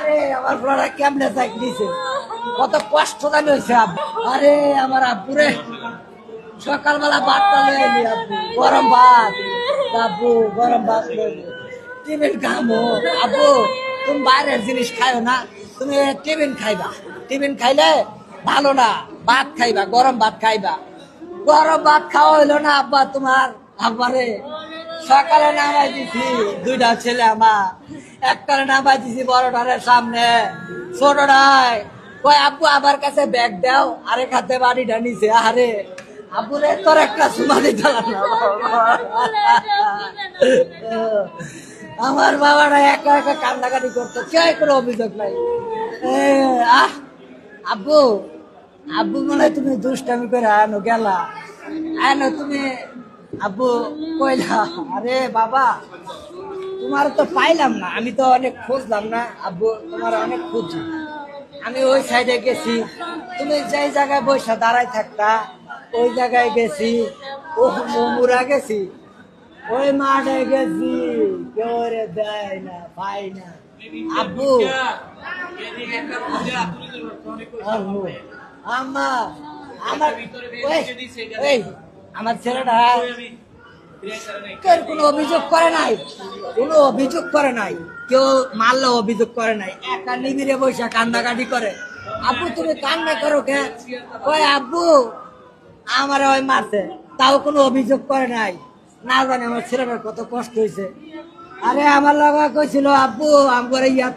আরে আমার বড়রা কেমনে চাকরি দিছে, কত কষ্ট জানি হয়েছে আব্বু। আরে আমার আব্বুরে সকালবেলা ভাতটা লয়ে এলি আব্বু, গরম ভাত। আব্বু গরম ভাত টিফিন খামো। আব্বু তুমি বাইরের জিনিস খাইও না, তুমি টিফিন খাইবা। টিফিন খাইলে ভালো না, ভাত খাইবা, গরম ভাত খাইবা। গরম ভাত খাওয়া হইলো না আব্বা তোমার। আব্বারে সকালে নামাই দিছি দুইটা ছেলে আমার, একটারে নামাই দিছি বড়টারের সামনে, ছোটটায় কয় আব্বু আমার কাছে ব্যাগ দাও, আরেক হাতে বাড়িটা নিছে। আরে আব্বুরে তোর একটা সুমা দিতে আমার বাবাটা একা একা কান্দাকাটি করতো, কে কোনো অভিযোগ নাই। আহ আব্বু, আব্বু মনে হয় তুমি দুষ্টামি করে আনো গেলা, আনো তুমি আব্বু কইলা। আরে বাবা তোমার তো পাইলাম না, আমি তো অনেক খুঁজলাম না আব্বু, তোমার অনেক খুঁজি। আমি ওই সাইডে গেছি, তুমি যেই জায়গায় বসে দাঁড়াই থাকতা ওই জায়গায় গেছি, ও মুরা গেছি, ওই মাঠে গেছি, কেউ রে দেয় না, পাই না আব্বু। আমার আমার আমার ছেলেটা কোনো অভিযোগ করে নাই, কোনো অভিযোগ করে নাই, কেউ মারলে অভিযোগ করে নাই, একা নিবিড়ে বসে কান্নাকাটি করে। আব্বু তুমি কান্না করো কে? ওই আব্বু আমার ওই মারছে, তাও কোনো অভিযোগ করে নাই। না জানি আমার ছেলেটার কত কষ্ট হয়েছে। আরে আমার লাগা কইছিল আব্বু আমার ইয়াদ